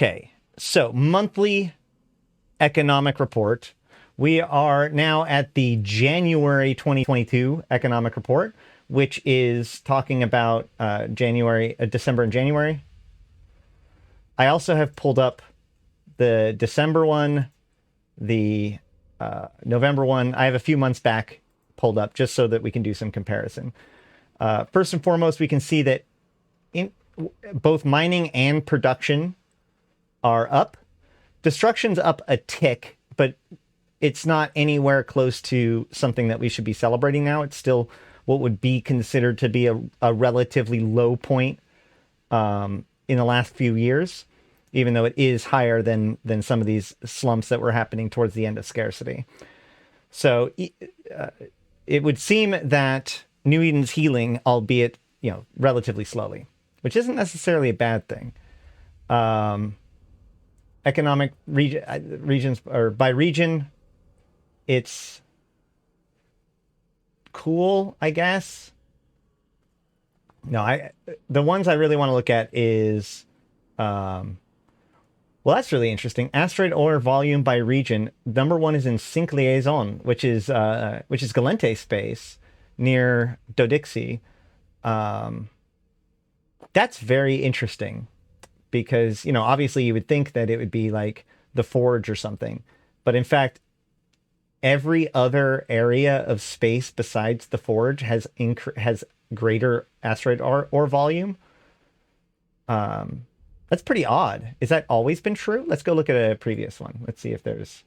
Okay, so monthly economic report. We are now at the January 2022 economic report, which is talking about December and January. I also have pulled up the December one, the November one. I have a few months back pulled up just so that we can do some comparison. First and foremost, we can see that both mining and production are up. Destruction's up a tick, but it's not anywhere close to something that we should be celebrating now. It's still what would be considered to be a relatively low point in the last few years, even though it is higher than some of these slumps that were happening towards the end of scarcity. So it would seem that New Eden's healing, albeit relatively slowly, which isn't necessarily a bad thing. Economic regions, or by region, it's cool, I guess. No, the ones I really want to look at is, well, that's really interesting. Asteroid ore volume by region. Number one is in Sync Liaison, which is Galente space near Dodixie. That's very interesting because, obviously you would think that it would be like the Forge or something, but in fact, every other area of space besides the Forge has greater asteroid ore volume. That's pretty odd. Is that always been true? Let's go look at a previous one. Let's see if there's...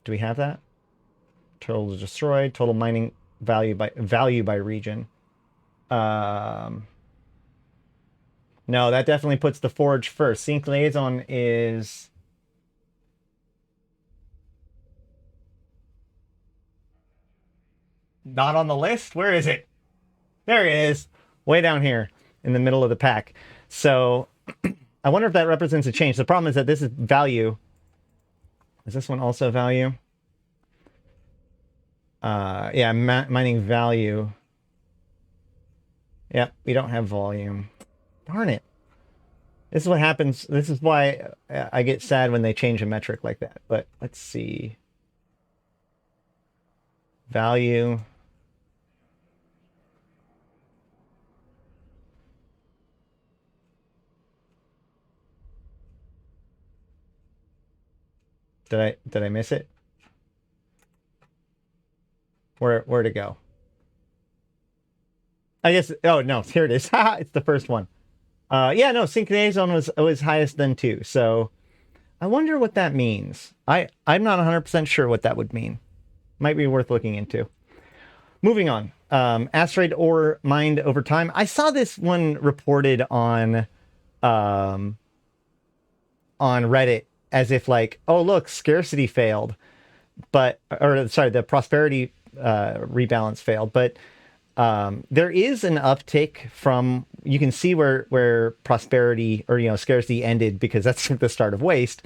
Do we have that? Total destroyed, total mining value by region. No, that definitely puts the Forge first. Sync Liaison is... not on the list? Where is it? There it is. Way down here in the middle of the pack. So I wonder if that represents a change. The problem is that this is value. Is this one also value? Yeah, mining value. Yep, we don't have volume. Darn it. This is what happens. This is why I get sad when they change a metric like that. But let's see. Value. Did I miss it? Where to go? I guess, oh no, here it is. It's the first one. Yeah, no, Sync Liaison was highest then too. So I wonder what that means. I'm not 100% sure what that would mean. Might be worth looking into. Moving on. Asteroid ore mined over time. I saw this one reported on Reddit as if like, oh look, scarcity failed, the prosperity rebalance failed, but there is an uptick from, you can see where prosperity or scarcity ended because that's the start of waste.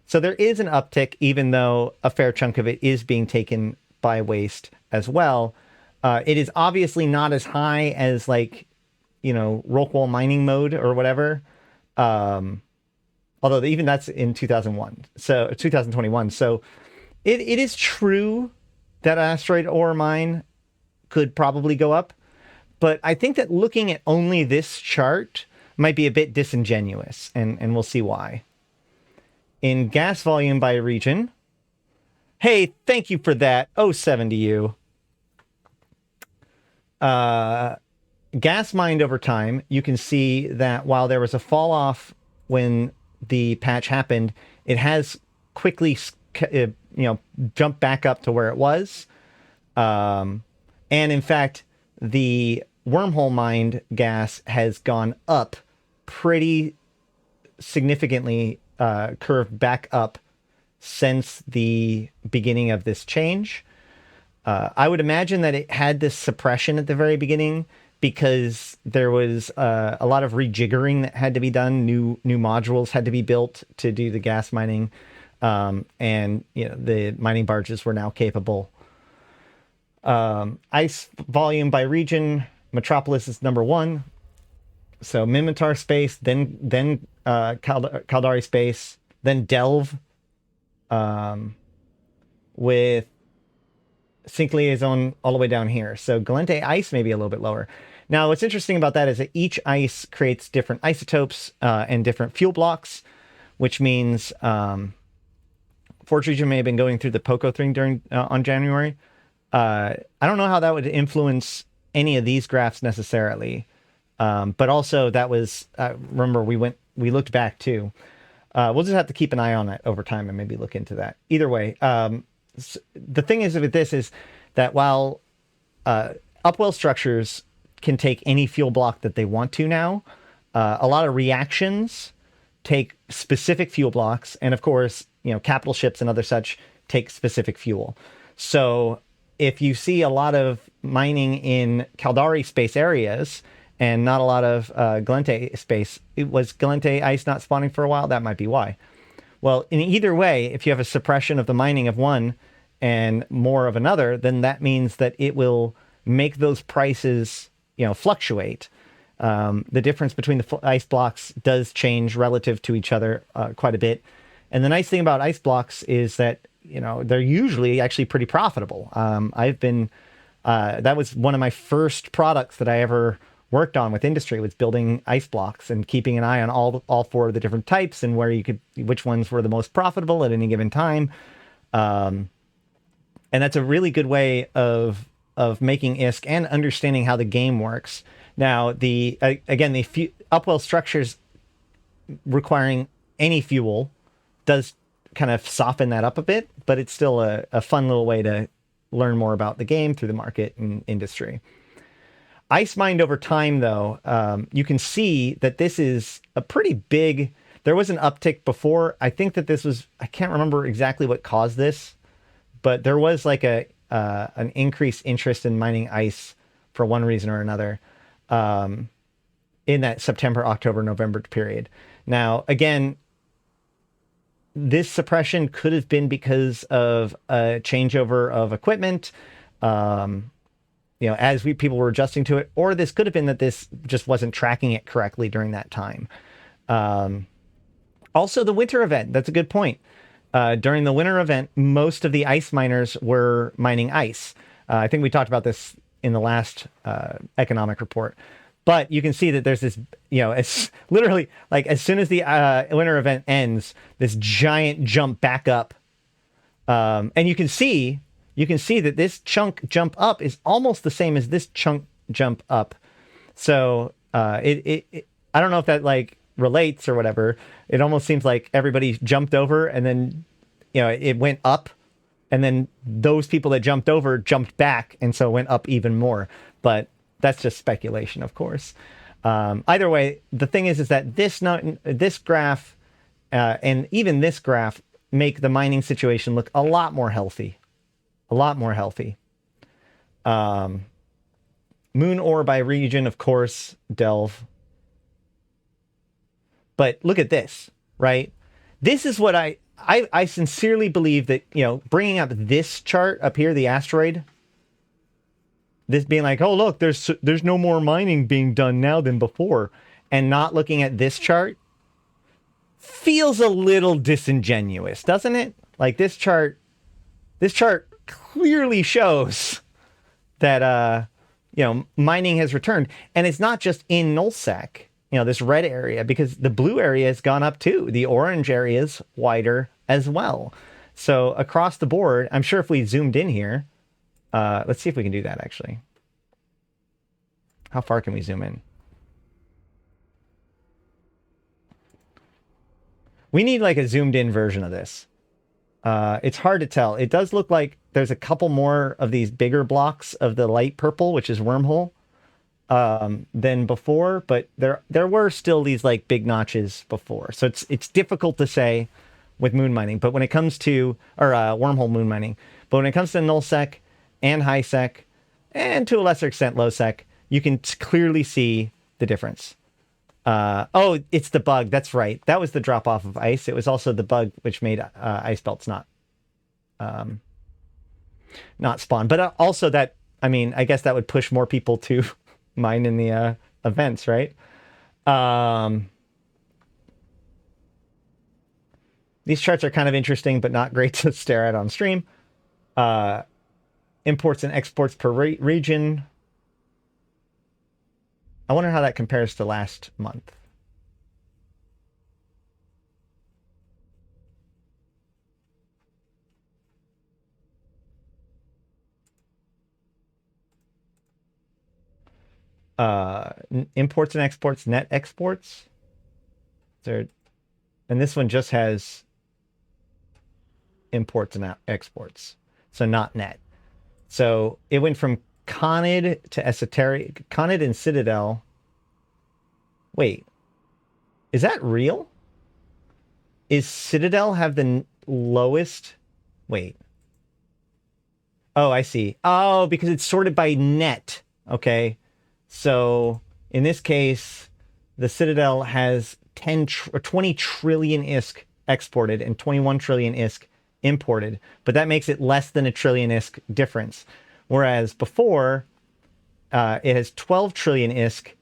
So there is an uptick, even though a fair chunk of it is being taken by waste as well. It is obviously not as high as like, Rockwall mining mode or whatever. Although even that's in 2021. So it is true that asteroid ore mine could probably go up. But I think that looking at only this chart might be a bit disingenuous, and we'll see why. In gas volume by region, hey, thank you for that. 07 to you. Gas mined over time, you can see that while there was a fall off when the patch happened, it has quickly, jumped back up to where it was. And in fact, the wormhole mined gas has gone up pretty significantly, curved back up since the beginning of this change. I would imagine that it had this suppression at the very beginning because there was a lot of rejiggering that had to be done. New modules had to be built to do the gas mining, and the mining barges were now capable. Ice volume by region, Metropolis is number one. So Minmatar space, then Caldari space, then Delve, with Sync Liaison all the way down here. So Galente ice may be a little bit lower. Now, what's interesting about that is that each ice creates different isotopes and different fuel blocks, which means Forge Region may have been going through the POCO thing during on January. I don't know how that would influence any of these graphs necessarily, but also that was remember we looked back too. We'll just have to keep an eye on that over time and maybe look into that. Either way, the thing is with this is that while upwell structures can take any fuel block that they want to now, a lot of reactions take specific fuel blocks, and of course, capital ships and other such take specific fuel. So if you see a lot of mining in Caldari space areas and not a lot of Galente space, was Galente ice not spawning for a while? That might be why. Well, in either way, if you have a suppression of the mining of one and more of another, then that means that it will make those prices, fluctuate. The difference between the ice blocks does change relative to each other quite a bit. And the nice thing about ice blocks is that, they're usually actually pretty profitable. That was one of my first products that I ever worked on with industry, was building ice blocks and keeping an eye on all four of the different types and which ones were the most profitable at any given time. And that's a really good way of making ISK and understanding how the game works. Now, the upwell structures requiring any fuel does kind of soften that up a bit, but it's still a fun little way to learn more about the game through the market and industry. Ice mined over time, though, you can see that this is a pretty big... There was an uptick before. I think that this was... I can't remember exactly what caused this, but there was like an increased interest in mining ice for one reason or another in that September, October, November period. Now, again, this suppression could have been because of a changeover of equipment, as people were adjusting to it, or this could have been that this just wasn't tracking it correctly during that time. Also, the winter event, that's a good point. During the winter event, most of the ice miners were mining ice. I think we talked about this in the last economic report. But you can see that there's this, it's literally like as soon as the winter event ends, this giant jump back up. And you can see that this chunk jump up is almost the same as this chunk jump up. So I don't know if that relates or whatever. It almost seems like everybody jumped over and then, it went up, and then those people that jumped over jumped back, and so it went up even more. But that's just speculation, of course. Either way, the thing is that this graph and even this graph make the mining situation look a lot more healthy. A lot more healthy. Moon ore by region, of course, Delve. But look at this, right? This is what I sincerely believe that, bringing up this chart up here, the asteroid, this being like, oh, look, there's no more mining being done now than before, and not looking at this chart feels a little disingenuous, doesn't it? Like this chart clearly shows that, mining has returned, and it's not just in nullsec, this red area, because the blue area has gone up too. The orange area is wider as well. So across the board, I'm sure if we zoomed in here, let's see if we can do that actually. How far can we zoom in? We need like a zoomed in version of this. It's hard to tell. It does look like there's a couple more of these bigger blocks of the light purple, which is wormhole, than before, but there were still these like big notches before. So it's difficult to say with moon mining, but when it comes to, or wormhole moon mining, but when it comes to nullsec and highsec, and to a lesser extent lowsec, you can clearly see the difference. Oh, it's the bug. That's right. That was the drop off of ice. It was also the bug which made ice belts not spawn. But also that, I guess that would push more people to mine in the events, right? These charts are kind of interesting, but not great to stare at on stream. Imports and exports per region. I wonder how that compares to last month. Imports and exports, net exports. There, and this one just has imports and exports, so not net. So it went from Conid to Esoteric. Conid and Citadel. Wait, is that real? Is Citadel have the lowest? Wait. Oh, I see. Oh, because it's sorted by net. Okay. So in this case, the Citadel has 20 trillion ISK exported and 21 trillion ISK imported, but that makes it less than a trillion ISK difference. Whereas before, it has 12 trillion ISK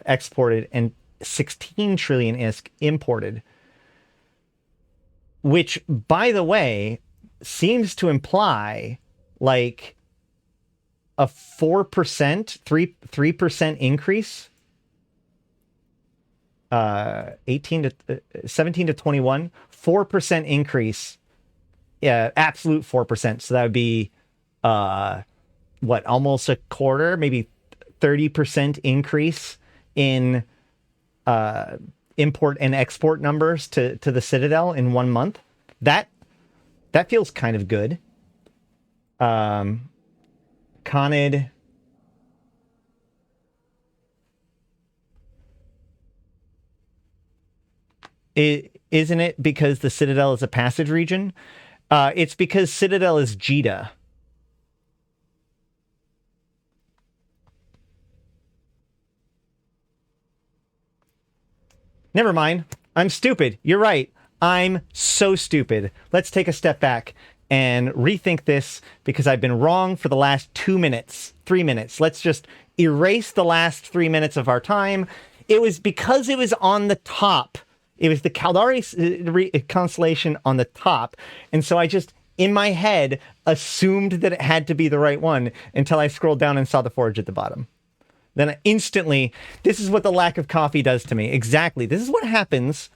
exported and 16 trillion ISK imported, which, by the way, seems to imply like a 4%, 3% increase. 17 to 21, 4% increase. Yeah, absolute 4%. So that would be almost a quarter, maybe 30% increase in import and export numbers to the Citadel in 1 month. That feels kind of good. Conid. Isn't it because the Citadel is a passage region? It's because Citadel is Jita. Never mind. I'm stupid. You're right. I'm so stupid. Let's take a step back and rethink this because I've been wrong for the last 2 minutes, 3 minutes. Let's just erase the last 3 minutes of our time. It was because it was on the top. It was the Caldari constellation on the top. And so I just, in my head, assumed that it had to be the right one until I scrolled down and saw the forge at the bottom. Then instantly, this is what the lack of coffee does to me. Exactly. This is what happens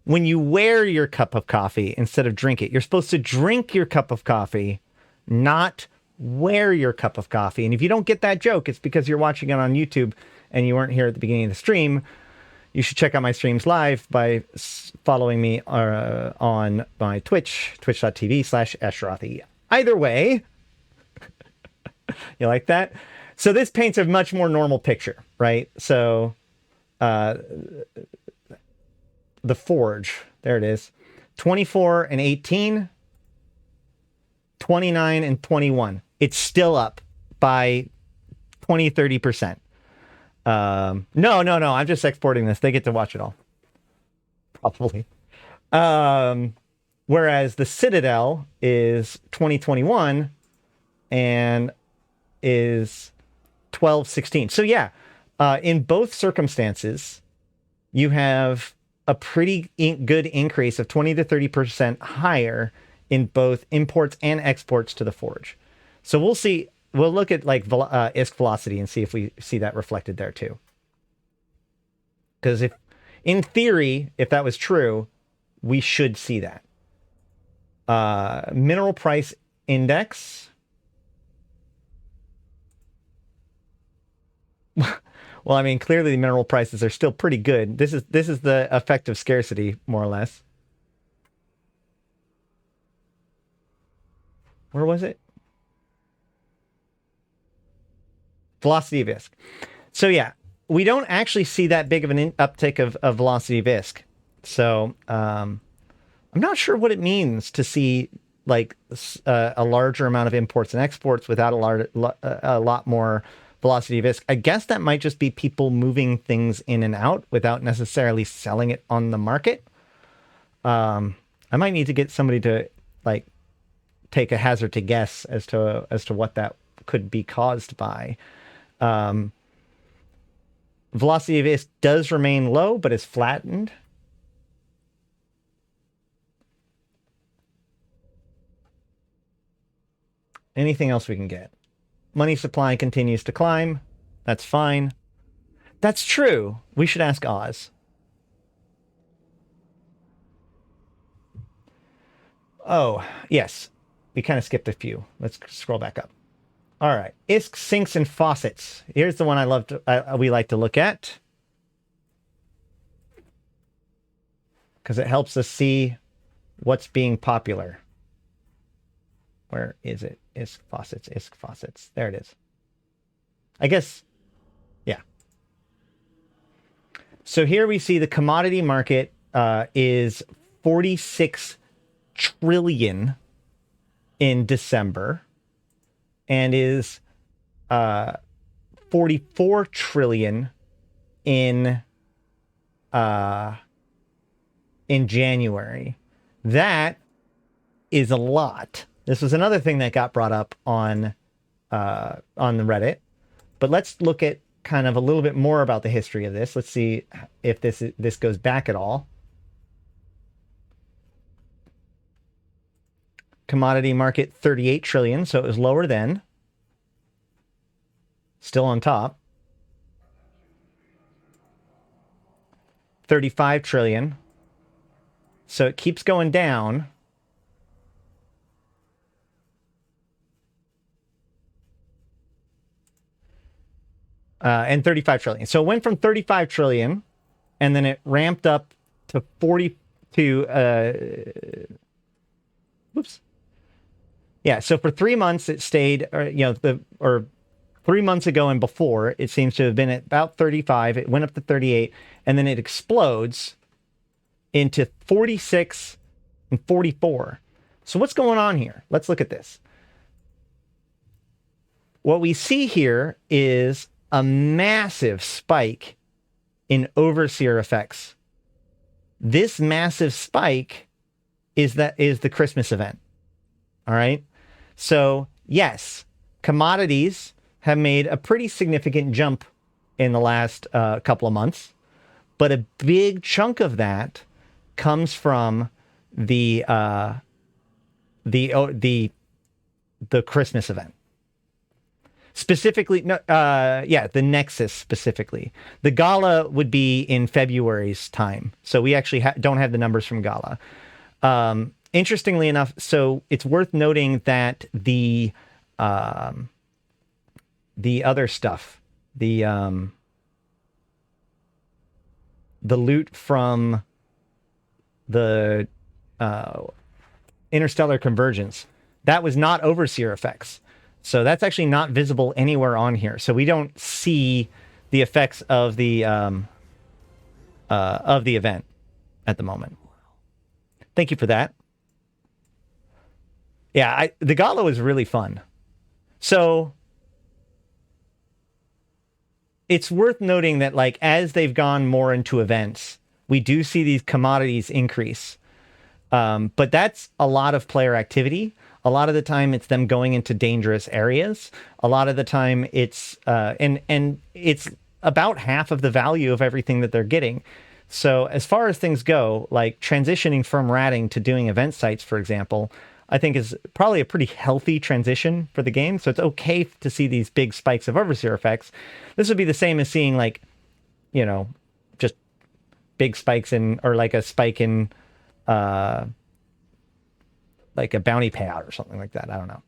when you wear your cup of coffee instead of drink it. You're supposed to drink your cup of coffee, not wear your cup of coffee. And if you don't get that joke, it's because you're watching it on YouTube and you weren't here at the beginning of the stream. You should check out my streams live by following me on my Twitch, twitch.tv/Ashrothi. Either way, you like that? So this paints a much more normal picture, right? So the forge, there it is, 24 and 18, 29 and 21. It's still up by 20, 30%. No, I'm just exporting this. They get to watch it all. Probably. Whereas the Citadel is 2021 and is 1216. So yeah, in both circumstances, you have a pretty good increase of 20 to 30% higher in both imports and exports to the forge. So we'll see. We'll look at like ISK velocity and see if we see that reflected there too. Because if, in theory, if that was true, we should see that. Mineral price index. Well, I mean, clearly the mineral prices are still pretty good. This is the effect of scarcity, more or less. Where was it? Velocity of ISK. So yeah, we don't actually see that big of an uptick of velocity of ISK. So I'm not sure what it means to see like a larger amount of imports and exports without a lot more velocity of ISK. I guess that might just be people moving things in and out without necessarily selling it on the market. I might need to get somebody to like take a hazard to guess as to what that could be caused by. Velocity of ISK does remain low, but is flattened. Anything else we can get? Money supply continues to climb. That's fine. That's true. We should ask Oz. Oh, yes. We kind of skipped a few. Let's scroll back up. All right. ISK sinks and faucets. Here's the one I love to, we like to look at, because it helps us see what's being popular. Where is it? ISK faucets, ISK faucets. There it is. I guess, yeah. So here we see the commodity market is 46 trillion in December and is 44 trillion in January. That is a lot. This was another thing that got brought up on the Reddit. But let's look at kind of a little bit more about the history of this. Let's see if this goes back at all. Commodity market 38 trillion, so it was lower then. Still on top. 35 trillion. So it keeps going down. And 35 trillion. So it went from 35 trillion, and then it ramped up to 40 to whoops. Yeah, so for 3 months it stayed, or 3 months ago and before, it seems to have been at about 35. It went up to 38, and then it explodes into 46 and 44. So what's going on here? Let's look at this. What we see here is a massive spike in overseer effects. This massive spike is the Christmas event. All right. So yes, commodities have made a pretty significant jump in the last couple of months, but a big chunk of that comes from the Christmas event. Specifically, the Nexus specifically. The Gala would be in February's time. So we actually don't have the numbers from Gala. Interestingly enough, so it's worth noting that the other stuff, the loot from the interstellar convergence, that was not overseer effects. So that's actually not visible anywhere on here. So we don't see the effects of the event at the moment. Thank you for that. Yeah, the Gala was really fun. So it's worth noting that, like, as they've gone more into events, we do see these commodities increase. But that's a lot of player activity. A lot of the time it's them going into dangerous areas. A lot of the time it's and it's about half of the value of everything that they're getting. So as far as things go, like transitioning from ratting to doing event sites, for example, I think is probably a pretty healthy transition for the game. So it's okay to see these big spikes of overseer effects. This would be the same as seeing, like, just big spikes or like a spike in like a bounty payout or something like that. I don't know.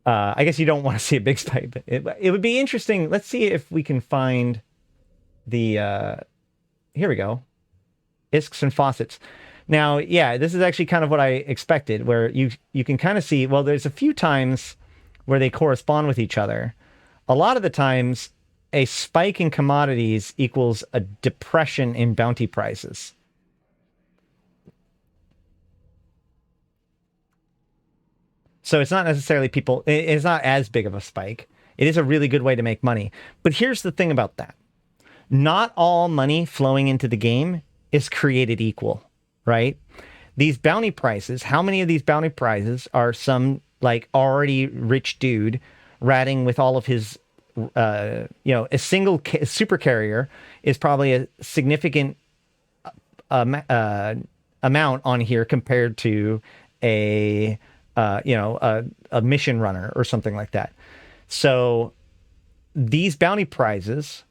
I guess you don't want to see a big spike, but it would be interesting. Let's see if we can find the, here we go. ISKs and faucets. Now, yeah, this is actually kind of what I expected, where you can kind of see, well, there's a few times where they correspond with each other. A lot of the times, a spike in commodities equals a depression in bounty prices. So it's not necessarily it's not as big of a spike. It is a really good way to make money. But here's the thing about that. Not all money flowing into the game is created equal, right? These bounty prices, how many of these bounty prizes are some, like, already rich dude ratting with all of his a single super carrier is probably a significant amount on here compared to a mission runner or something like that. So these bounty prizes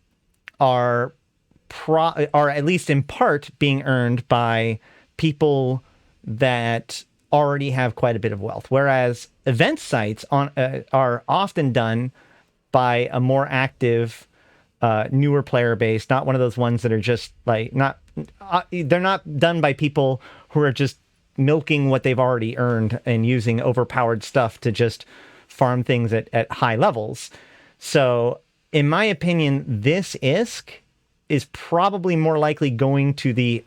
are at least in part being earned by people that already have quite a bit of wealth, whereas event sites are often done by a more active, newer player base, not one of those ones that are just like they're not done by people who are just milking what they've already earned and using overpowered stuff to just farm things at high levels. So in my opinion, this ISK is probably more likely going to the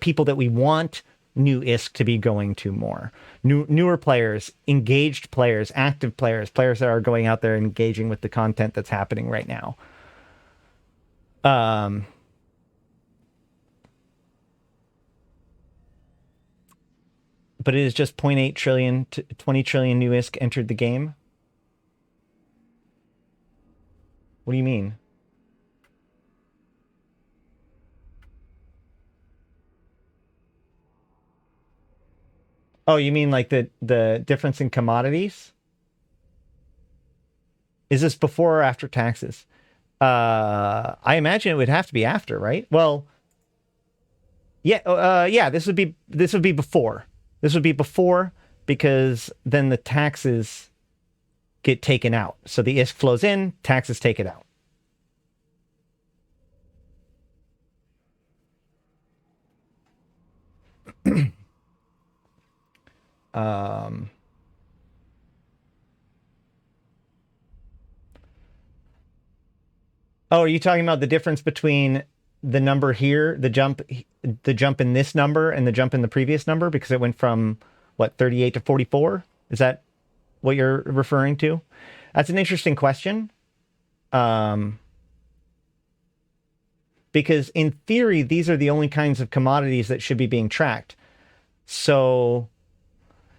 people that we want new ISK to be going to more. Newer players, engaged players, active players, players that are going out there and engaging with the content that's happening right now. But it is just 0.8 trillion to 20 trillion new ISK entered the game. What do you mean? Oh, you mean like the difference in commodities? Is this before or after taxes? I imagine it would have to be after, right? Well, yeah, this would be before. This would be before, because then the taxes get taken out. So the ISK flows in, taxes take it out. Oh, are you talking about the difference between the number here, the jump in this number and the jump in the previous number, because it went from what, 38 to 44? Is that what you're referring to? That's an interesting question. Because in theory, these are the only kinds of commodities that should be being tracked. So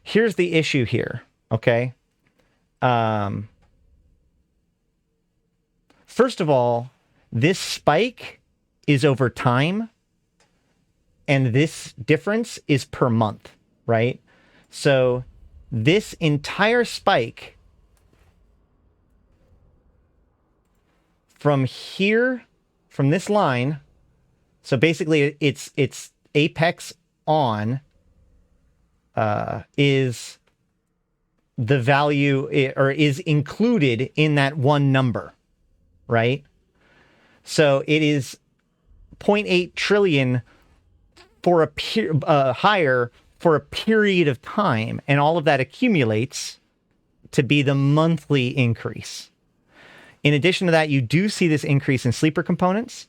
here's the issue here, okay? First of all, this spike is over time, and this difference is per month, right? So this entire spike from here, from this line, so basically it's apex on, is the value, or is included in that one number, right? So it is 0.8 trillion for higher for a period of time, and all of that accumulates to be the monthly increase. In addition to that, you do see this increase in sleeper components,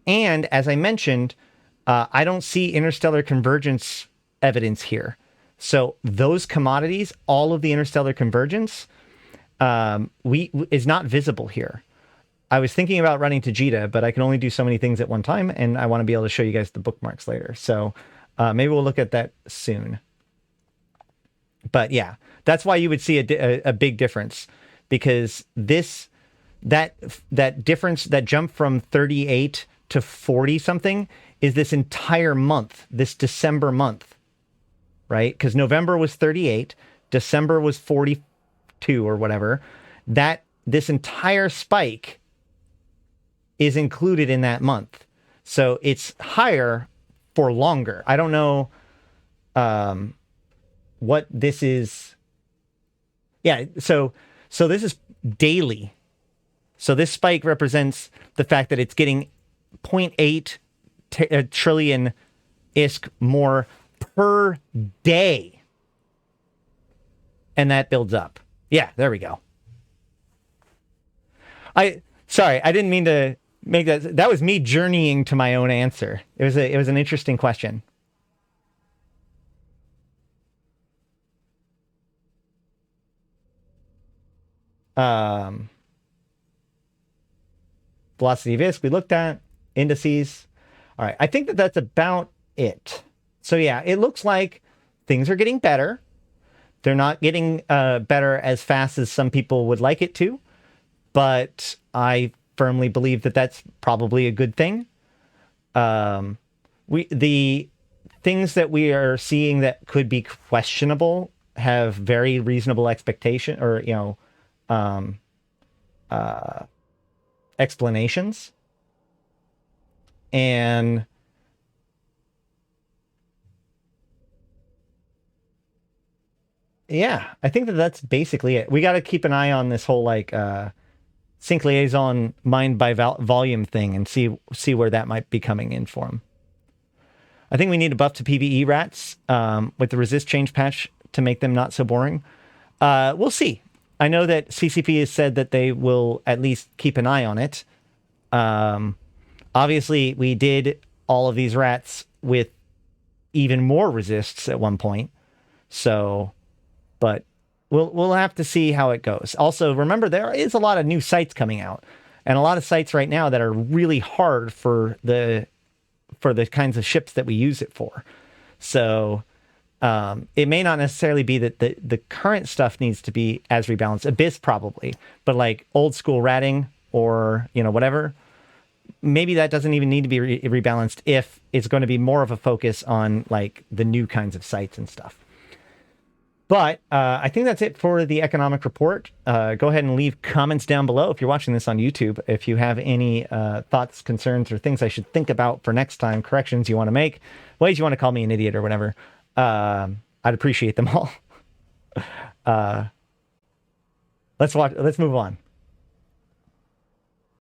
and as I mentioned, I don't see interstellar convergence evidence here. So those commodities, all of the interstellar convergence, is not visible here. I was thinking about running to Jita, but I can only do so many things at one time, and I want to be able to show you guys the bookmarks later. So maybe we'll look at that soon. But yeah, that's why you would see a big difference, because that difference, that jump from 38 to 40 something, is this entire month, this December month, right? Because November was 38, December was 42 or whatever. This entire spike is included in that month. So it's higher for longer. I don't know what this is. Yeah, so this is daily. So this spike represents the fact that it's getting 0.8 trillion ISK more per day. And that builds up. Yeah, there we go. Sorry, I didn't mean to make that. That was me journeying to my own answer. It was an interesting question. Velocity of ISK we looked at, indices. All right, I think that's about it. So yeah, it looks like things are getting better. They're not getting better as fast as some people would like it to, but I firmly believe that that's probably a good thing. The things that we are seeing that could be questionable have very reasonable expectation, or explanations. And yeah, I think that that's basically it. We got to keep an eye on this whole like sync liaison mined by volume thing and see where that might be coming in for them. I think we need a buff to PvE rats with the resist change patch to make them not so boring. We'll see. I know that CCP has said that they will at least keep an eye on it. Obviously, we did all of these rats with even more resists at one point. So, but we'll have to see how it goes. Also, remember, there is a lot of new sites coming out, and a lot of sites right now that are really hard for the kinds of ships that we use it for. So it may not necessarily be that the current stuff needs to be as rebalanced. Abyss probably, but like old school ratting or whatever, maybe that doesn't even need to be rebalanced if it's going to be more of a focus on like the new kinds of sites and stuff. But I think that's it for the economic report. Go ahead and leave comments down below if you're watching this on YouTube. If you have any thoughts, concerns, or things I should think about for next time, corrections you want to make, ways you want to call me an idiot or whatever, I'd appreciate them all. Let's move on.